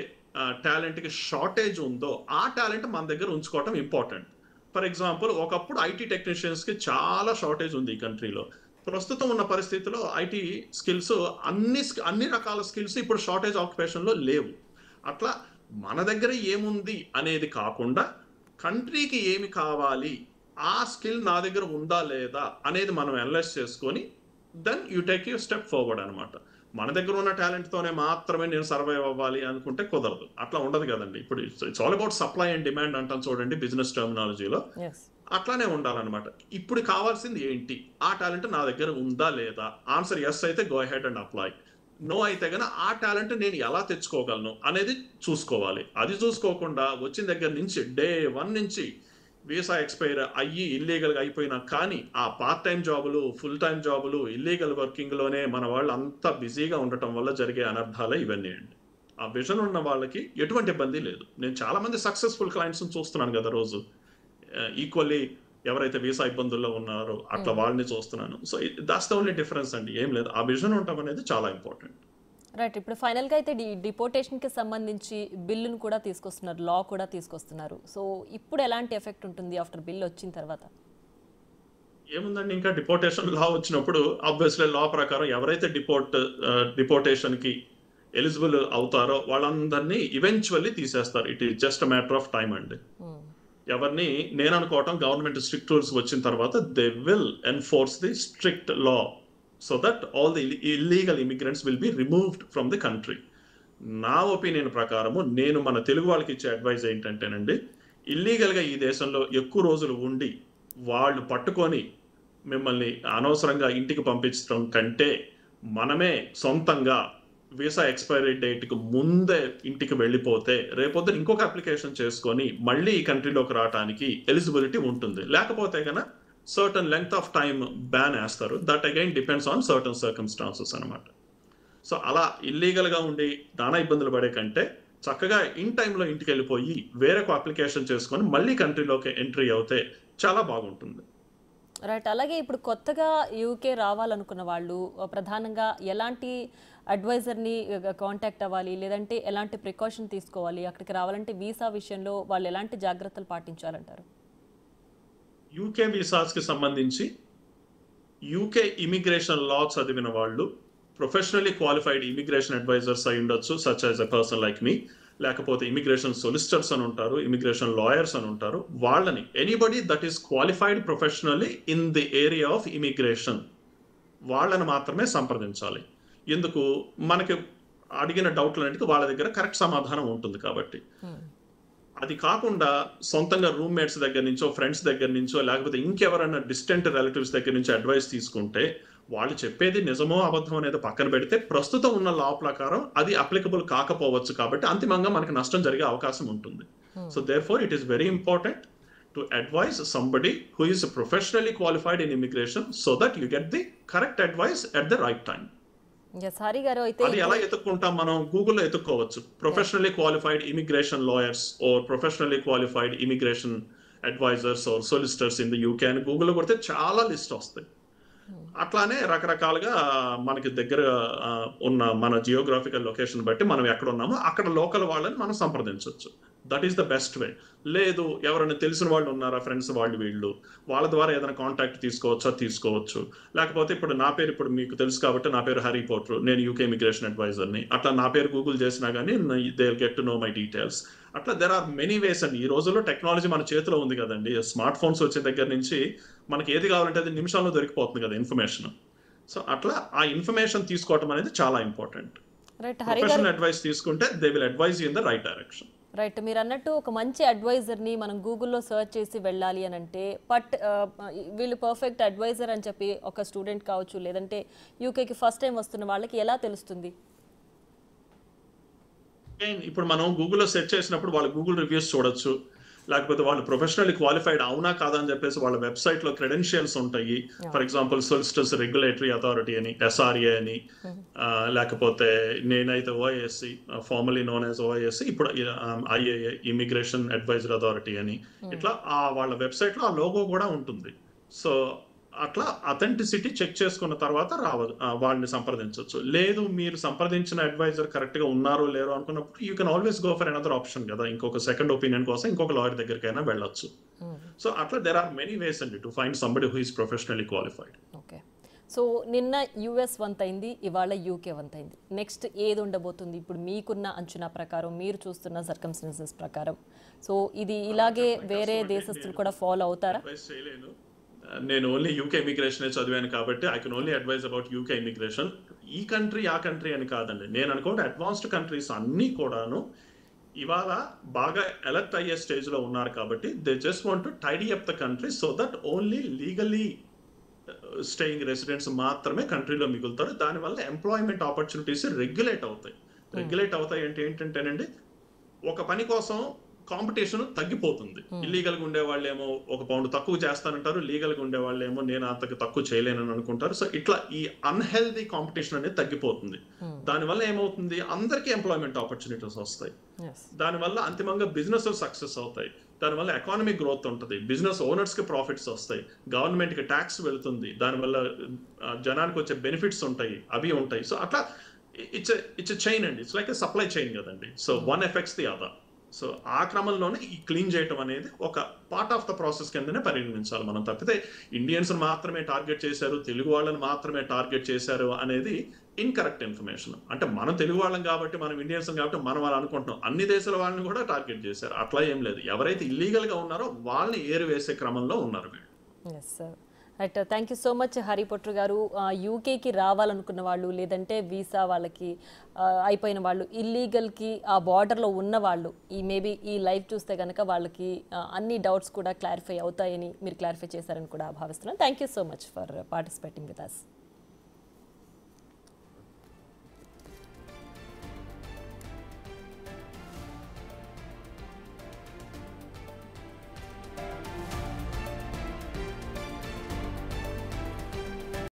టాలెంట్కి షార్టేజ్ ఉందో ఆ టాలెంట్ మన దగ్గర ఉంచుకోవటం ఇంపార్టెంట్. ఫర్ ఎగ్జాంపుల్, ఒకప్పుడు ఐటీ టెక్నీషియన్స్కి చాలా షార్టేజ్ ఉంది ఈ కంట్రీలో. ప్రస్తుతం ఉన్న పరిస్థితిలో ఐటీ స్కిల్స్ అన్ని రకాల స్కిల్స్ ఇప్పుడు షార్టేజ్ ఆక్యుపేషన్లో లేవు. అట్లా మన దగ్గర ఏముంది అనేది కాకుండా కంట్రీకి ఏమి కావాలి, ఆ స్కిల్ నా దగ్గర ఉందా లేదా అనేది మనం అనలైజ్ చేసుకొని then you take you step forward అనమాట. మన దగ్గర ఉన్న టాలెంట్తోనే మాత్రమే నేను సర్వైవ్ అవ్వాలి అనుకుంటే కుదరదు. అట్లా ఉండదు కదండి. ఇప్పుడు it's all about supply and demand అంటాం చూడండి బిజినెస్ టర్మినాలజీలో. అట్లానే ఉండాలన్నమాట. ఇప్పుడు కావాల్సింది ఏంటి, ఆ టాలెంట్ నా దగ్గర ఉందా లేదా. ఆన్సర్ ఎస్ అయితే go ahead and apply, no అయితే కనుక ఆ టాలెంట్ నేను ఎలా తెచ్చుకోగలను అనేది చూసుకోవాలి. అది చూసుకోకుండా వచ్చిన దగ్గర నుంచి డే 1 నుంచి వీసా ఎక్స్పైర్ అయ్యి ఇల్లీగల్గా అయిపోయినా కానీ ఆ పార్ట్ టైం జాబులు, ఫుల్ టైం జాబులు, ఇల్లీగల్ వర్కింగ్లోనే మన వాళ్ళు అంతా బిజీగా ఉండటం వల్ల జరిగే అనర్థాలే ఇవన్నీ అండి. ఆ విజన్ ఉన్న వాళ్ళకి ఎటువంటి ఇబ్బంది లేదు. నేను చాలా మంది సక్సెస్ఫుల్ క్లయింట్స్ని చూస్తున్నాను కదా రోజు. ఈక్వల్లీ ఎవరైతే వీసా ఇబ్బందుల్లో ఉన్నారో అట్లా వాళ్ళని చూస్తున్నాను. So that's the only difference అండి, ఏం లేదు. ఆ విజన్ ఉండటం అనేది చాలా ఇంపార్టెంట్. రైట్. ఇప్పుడు ఫైనల్గా అయితే డిపోర్టేషన్కి సంబంధించి బిల్లును కూడా తీసుకొస్తున్నారు, లా కూడా తీసుకొస్తున్నారు. సో ఇప్పుడు ఎలాంటి ఎఫెక్ట్ ఉంటుంది ఆఫ్టర్ బిల్ వచ్చిన తర్వాత? ఏముందండి, ఇంకా డిపోర్టేషన్ లా వచ్చినప్పుడు ఆబ్వియస్లీ లా ప్రకారం ఎవరైతే డిపోర్టేషన్కి ఎలిజిబుల్ అవుతారో వాళ్ళందరినీ ఈవెన్చువల్లీ తీసేస్తారు. It is just matter of time అండి. ఎవరిని నేను అనుకోవటం గవర్నమెంట్ స్ట్రిక్ట్ రూల్స్ వచ్చిన తర్వాత they will enforce the strict law so that all the illegal immigrants will be removed from the country. నా ఒపీనియన్ ప్రకారము నేను మన తెలుగు వాళ్ళకి ఇచ్చే అడ్వైజ్ ఏంటంటేనండి, ఇల్లీగల్గా ఈ దేశంలో ఎక్కువ రోజులు ఉండి వాళ్ళు పట్టుకొని మిమ్మల్ని అనవసరంగా ఇంటికి పంపించడం కంటే మనమే సొంతంగా వీసా ఎక్స్పైరీ డేట్కి ముందే ఇంటికి వెళ్ళిపోతే రేపొద్దున ఇంకొక అప్లికేషన్ చేసుకొని మళ్ళీ ఈ కంట్రీలోకి రావడానికి ఎలిజిబిలిటీ ఉంటుంది. లేకపోతే కనుక certain length of time ban వేస్తారు. That again depends on certain circumstances అనమాట. సో అలా ఇల్లీగల్గా ఉండి నానా ఇబ్బందులు పడే కంటే చక్కగా ఇన్ టైంలో ఇంటికి వెళ్ళిపోయి వేరొక అప్లికేషన్ చేసుకొని మళ్ళీ కంట్రీలోకి ఎంట్రీ అవుతే చాలా బాగుంటుంది. రైట్. అలాగే ఇప్పుడు కొత్తగా యూకే రావాలనుకున్న వాళ్ళు ప్రధానంగా ఎలాంటి అడ్వైజర్ని కాంటాక్ట్ అవ్వాలి, లేదంటే ఎలాంటి ప్రికాషన్ తీసుకోవాలి, అక్కడికి రావాలంటే వీసా విషయంలో వాళ్ళు ఎలాంటి జాగ్రత్తలు పాటించాలంటారు? యూకే వీసాస్కి సంబంధించి యూకే ఇమిగ్రేషన్ లా చదివిన వాళ్ళు, ప్రొఫెషనల్లీ క్వాలిఫైడ్ ఇమిగ్రేషన్ అడ్వైజర్స్ అయి ఉండొచ్చు, such as a person like me, లేకపోతే ఇమిగ్రేషన్ సొలిసిటర్స్ అని ఉంటారు, ఇమిగ్రేషన్ లాయర్స్ అని ఉంటారు. వాళ్ళని anybody that is qualified professionally in the area of immigration వాళ్ళని మాత్రమే సంప్రదించాలి. ఎందుకు? మనకి అడిగిన డౌట్లన్నిటికీ వాళ్ళ దగ్గర కరెక్ట్ సమాధానం ఉంటుంది కాబట్టి. అది కాకుండా సొంతంగా రూమ్మేట్స్ దగ్గర నుంచో, ఫ్రెండ్స్ దగ్గర నుంచో, లేకపోతే ఇంకెవరైనా డిస్టెంట్ రిలేటివ్స్ దగ్గర నుంచి అడ్వైస్ తీసుకుంటే వాళ్ళు చెప్పేది నిజమో అబద్ధం అనేది పక్కన పెడితే ప్రస్తుతం ఉన్న లా ప్రకారం అది అప్లికబుల్ కాకపోవచ్చు కాబట్టి అంతిమంగా మనకి నష్టం జరిగే అవకాశం ఉంటుంది. So therefore it is very important to advise somebody who is professionally qualified in immigration so that you get the correct advice at the right time. అది ఎలా ఎత్తుక్కుంటాం? మనం గూగుల్లో ఎత్తుక్కోవచ్చు. Professionally qualified immigration lawyers or professionally qualified immigration advisers or solicitors in the UK అని గూగుల్లో కొడితే చాలా లిస్ట్ వస్తాయి. అట్లానే రకరకాలుగా మనకి దగ్గర ఉన్న మన జియోగ్రాఫికల్ లొకేషన్ బట్టి మనం ఎక్కడ ఉన్నామో అక్కడ లోకల్ వాళ్ళని మనం సంప్రదించవచ్చు. That is the best way. లేదు ఎవరైనా తెలిసిన వాళ్ళు ఉన్నారా, ఫ్రెండ్స్ వాళ్ళు వీళ్ళు, వాళ్ళ ద్వారా ఏదైనా కాంటాక్ట్ తీసుకోవచ్చు. లేకపోతే ఇప్పుడు మీకు తెలుసు కాబట్టి నా పేరు హరి పోట్రు, నేను యూకే ఇమిగ్రేషన్ అడ్వైజర్ని. అట్లా నా పేరు గూగుల్ చేసినా కానీ they will get to know my details. అట్లా దెర్ ఆర్ మెనీ వేస్ అండి. ఈ రోజుల్లో టెక్నాలజీ మన చేతిలో ఉంది కదండి. స్మార్ట్ ఫోన్స్ వచ్చే దగ్గర నుంచి మనకి ఏది కావాలంటే అది నిమిషాల్లో దొరికిపోతుంది కదా ఇన్ఫర్మేషన్. సో అట్లా ఆ ఇన్ఫర్మేషన్ తీసుకోవటం అనేది చాలా ఇంపార్టెంట్. ప్రొఫెషనల్ అడ్వైస్ తీసుకుంటే they will advise in the right direction. Right. మీరు అన్నట్టు ఒక మంచి అడ్వైజర్ని మనం గూగుల్లో సర్చ్ చేసి వెళ్ళాలి అని అంటే వీళ్ళు పర్ఫెక్ట్ అడ్వైజర్ అని చెప్పి ఒక స్టూడెంట్ కావచ్చు, లేదంటే యూకేకి ఫస్ట్ టైం వస్తున్న వాళ్ళకి ఎలా తెలుస్తుంది? ఇప్పుడు మనం గూగుల్లో సెర్చ్ చేసినప్పుడు వాళ్ళ గూగుల్ రివ్యూస్ చూడొచ్చు. లేకపోతే వాళ్ళు ప్రొఫెషనల్లీ క్వాలిఫైడ్ అవునా కాదా అని చెప్పేసి వాళ్ళ వెబ్సైట్లో క్రెడెన్షియల్స్ ఉంటాయి. ఫర్ ఎగ్జాంపుల్ సొలిసిటర్స్ రెగ్యులేటరీ అథారిటీ అని, SRA అని, లేకపోతే నేనైతే OISC, formally known as OISC, ఇప్పుడు IAA ఇమిగ్రేషన్ అడ్వైజర్ అథారిటీ అని. ఇట్లా వాళ్ళ వెబ్సైట్లో ఆ లోగో కూడా ఉంటుంది. సో అట్లా అథెంటిసిటీ చెక్ చేసుకున్న తర్వాత వాళ్ళని సంప్రదించవచ్చు. లేదు మీరు సంప్రదించిన అడ్వైజర్ కరెక్ట్ గా ఉన్నారో లేరో అనుకున్నప్పుడు you can always go for another option కదా. ఇంకొక సెకండ్ ఒపీనియన్ కోసం ఇంకొక లాయర్ దగ్గరికైనా వెళ్ళొచ్చు. సో అట్లా దెర్ ఆర్ మెనీ వేస్ అండి to find somebody who is professionally qualified. Okay. So నిన్న US వంతైంది, ఇవాళ UK వంతైంది. నెక్స్ట్ ఏది ఉండబోతుంది ఇప్పుడు మీకున్న అంచనా ప్రకారం, మీరు చూస్తున్న సర్కమ్స్టెన్సెస్ ప్రకారం? సో ఇది ఇలాగే వేరే దేశస్తులు కూడా ఫాలో అవుతారా? నేను ఓన్లీ యూకే ఇమిగ్రేషన్ చదివాను కాబట్టి I can only advise about UK immigration. ఈ కంట్రీ ఆ కంట్రీ అని కాదండి. నేను అనుకోండి అడ్వాన్స్డ్ కంట్రీస్ అన్నీ కూడాను ఇవాళ బాగా ఎలర్ట్ అయ్యే స్టేజ్లో ఉన్నారు కాబట్టి they just want to tidy up the country so that only legally staying residents మాత్రమే కంట్రీలో మిగులుతారు. దానివల్ల ఎంప్లాయ్మెంట్ ఆపర్చునిటీస్ రెగ్యులేట్ అవుతాయి అంటే ఏంటంటేనండి, ఒక పని కోసం కాంపిటీషన్ తగ్గిపోతుంది. ఇల్లీగల్గా ఉండే వాళ్ళేమో ఒక పౌండ్ తక్కువ చేస్తానంటారు, లీగల్గా ఉండే వాళ్ళేమో నేను అంతకు తక్కువ చేయలేనని అనుకుంటారు. సో ఇట్లా ఈ అన్హెల్దీ కాంపిటీషన్ అనేది తగ్గిపోతుంది. దానివల్ల ఏమవుతుంది, అందరికీ ఎంప్లాయ్మెంట్ ఆపర్చునిటీస్ వస్తాయి. దానివల్ల అంతిమంగా బిజినెస్ సక్సెస్ అవుతాయి. దానివల్ల ఎకానమిక్ గ్రోత్ ఉంటుంది, బిజినెస్ ఓనర్స్ కి ప్రాఫిట్స్ వస్తాయి, గవర్నమెంట్ కి ట్యాక్స్ వెళ్తుంది, దానివల్ల జనానికి వచ్చే బెనిఫిట్స్ ఉంటాయి, అవి ఉంటాయి. సో అట్లా ఇట్స్ చైన్ అండి. It's like a supply chain కదండి. So one effects the other. So ఆ క్రమంలోనే ఈ క్లీన్ చేయటం అనేది ఒక పార్ట్ ఆఫ్ ద ప్రాసెస్ కిందనే పరిగణించాలి మనం. తప్పితే ఇండియన్స్ మాత్రమే టార్గెట్ చేశారు, తెలుగు వాళ్ళని మాత్రమే టార్గెట్ చేశారు అనేది ఇన్కరెక్ట్ ఇన్ఫర్మేషన్. అంటే మనం తెలుగు వాళ్ళం కాబట్టి, మనం ఇండియన్స్ కాబట్టి మనం వాళ్ళు అనుకుంటున్నాం, అన్ని దేశాల వాళ్ళని కూడా టార్గెట్ చేశారు. అట్లా ఏం లేదు. ఎవరైతే ఇల్లీగల్ గా ఉన్నారో వాళ్ళని ఏరివేసే క్రమంలో ఉన్నారు వీళ్ళు. Right. Thank you so much Hari Potru గారు. యూకేకి రావాలనుకున్న వాళ్ళు, లేదంటే వీసా వాళ్ళకి అయిపోయిన వాళ్ళు, ఇల్లీగల్కి ఆ బార్డర్లో ఉన్న వాళ్ళు మేబీ ఈ లైవ్ చూస్తే కనుక వాళ్ళకి అన్ని డౌట్స్ కూడా క్లారిఫై అవుతాయని మీరు క్లారిఫై చేశారని కూడా భావిస్తున్నాను. Thank you so much for participating with us.